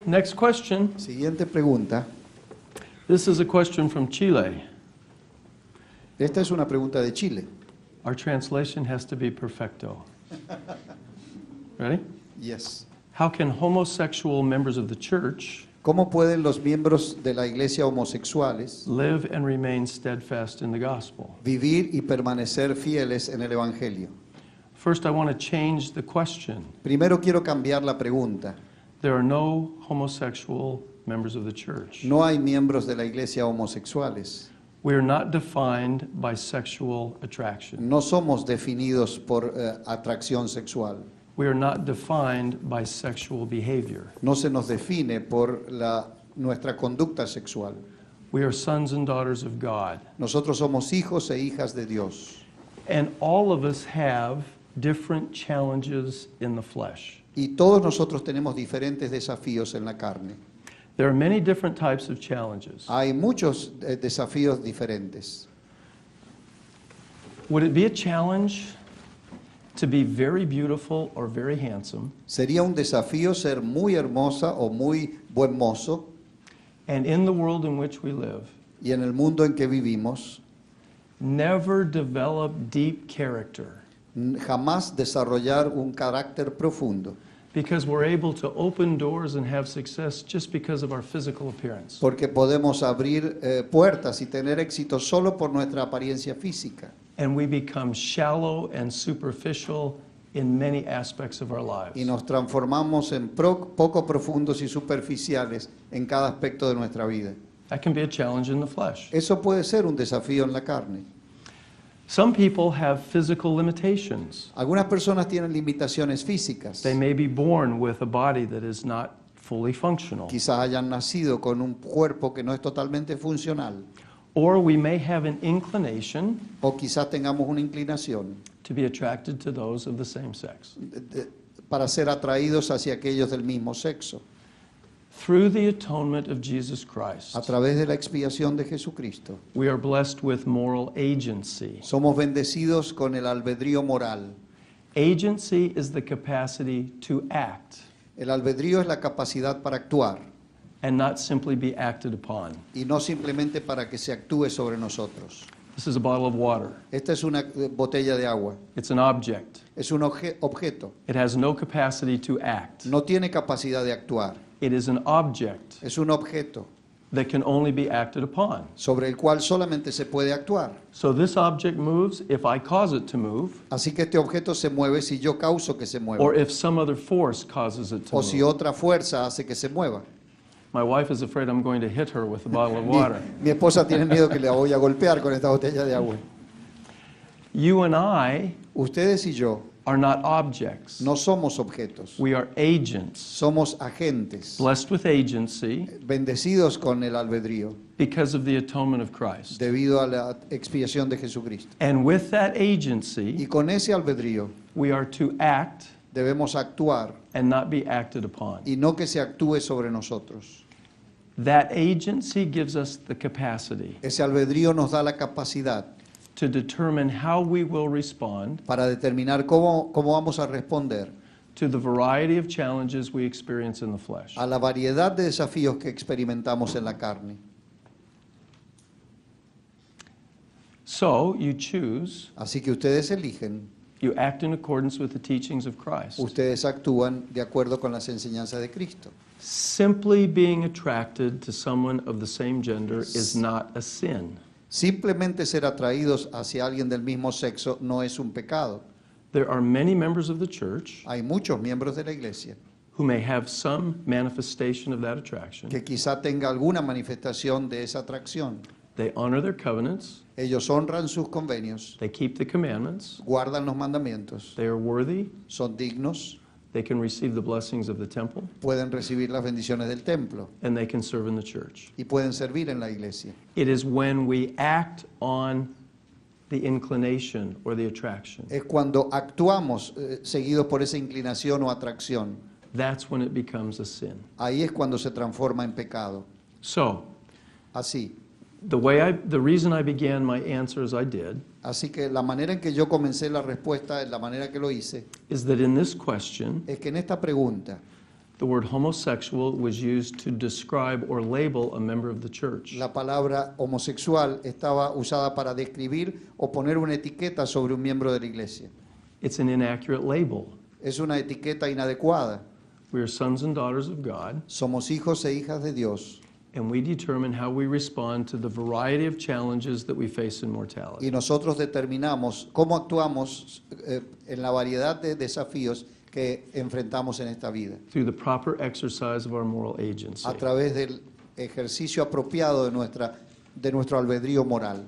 Next question. Siguiente pregunta. This is a question from Chile. Esta es una pregunta de Chile. Our translation has to be perfecto. Ready? Yes. How can homosexual members of the church ¿Cómo pueden los miembros de la iglesia homosexuales live and remain steadfast in the gospel? vivir y permanecer fieles en el evangelio? First, I want to change the question. Primero quiero cambiar la pregunta. There are no homosexual members of the church. No hay miembros de la iglesia homosexuales. We are not defined by sexual attraction. No somos definidos por atracción sexual. We are not defined by sexual behavior. No se nos define por nuestra conducta sexual. We are sons and daughters of God. Nosotros somos hijos e hijas de Dios. And all of us have different challenges in the flesh. Y todos nosotros tenemos diferentes desafíos en la carne. There are many different types of challenges. Hay muchos desafíos diferentes. Would it be a challenge to be very beautiful or very handsome Sería un desafío ser muy hermosa o muy buen mozo, and in the world in which we live, y en el mundo en que vivimos, never develop deep character jamás desarrollar un carácter profundo, because we're able to open doors and have success just because of our physical appearance? porque podemos abrir puertas y tener éxito solo por nuestra apariencia física. And we become shallow and superficial in many aspects of our lives. Y nos transformamos en poco profundos y superficiales en cada aspecto de nuestra vida. That can be a challenge in the flesh. Eso puede ser un desafío en la carne. Some people have physical limitations. Algunas personas tienen limitaciones físicas. They may be born with a body that is not fully functional. Quizás hayan nacido con un cuerpo que no es totalmente funcional. Or we may have an inclination O quizás tengamos una inclinación to be attracted to those of the same sex. para ser atraídos hacia aquellos del mismo sexo. Through the atonement of Jesus Christ, A través de la expiación de Jesucristo, we are blessed with moral agency. somos bendecidos con el albedrío moral. Agency is the capacity to act El albedrío es la capacidad para actuar and not simply be acted upon. y no simplemente para que se actúe sobre nosotros. This is a bottle of water. Esta es una botella de agua. It's an object. Es un objeto. It has no capacity to act. No tiene capacidad de actuar. It is an object Es un objeto that can only be acted upon. sobre el cual solamente se puede actuar. So this object moves if I cause it to move, Así que este objeto se mueve si yo causo que se mueva. or if some other force causes it to O si move. otra fuerza hace que se mueva. My wife is afraid I'm going to hit her with a bottle of water. Mi esposa tiene miedo que le voy a golpear con esta botella de agua. You and I Ustedes y yo are not objects. no somos objetos. We are agents, Somos agentes, blessed with agency bendecidos con el albedrío, because of the atonement of Christ. debido a la expiación de Jesucristo. And with that Y agency, con ese albedrío we are to act debemos actuar and not be acted upon. y no que se actúe sobre nosotros. That agency gives us the capacity Ese albedrío nos da la capacidad to determine how we will respond para determinar cómo vamos a responder to the variety of challenges we experience in the flesh. a la variedad de desafíos que experimentamos en la carne. So you choose, Así que ustedes eligen, you act in accordance with the teachings of Christ. ustedes actúan de acuerdo con las enseñanzas de Cristo. Simply being attracted to someone of the same gender is not a sin. Simplemente ser atraídos hacia alguien del mismo sexo no es un pecado. There are many members of the church Hay muchos miembros de la iglesia who may have some manifestation of that attraction. que quizá tenga alguna manifestación de esa atracción. They honor their covenants, Ellos honran sus convenios, they keep the commandments, guardan los mandamientos, they are worthy, son dignos, they can receive the blessings of the temple, pueden recibir las bendiciones del templo and they can serve in the church. y pueden servir en la iglesia. It is when we act on the inclination or the attraction, Es cuando actuamos seguidos por esa inclinación o atracción. that's when it becomes a sin. Ahí es cuando se transforma en pecado. So, Así. the reason I began my answer as I did Así que la manera en que yo comencé la respuesta, la manera que lo hice, is that in this question, es que en esta pregunta The word homosexual was used to describe or label a member of the church. La palabra homosexual estaba usada para describir o poner una etiqueta sobre un miembro de la iglesia. It's an inaccurate label. Es una etiqueta inadecuada. We are sons and daughters of God, Somos hijos e hijas de Dios and we determine how we respond to the variety of challenges that we face in mortality. y nosotros determinamos cómo actuamos en la variedad de desafíos que enfrentamos en esta vida, Through the proper exercise of our moral agency. a través del ejercicio apropiado de nuestro albedrío moral.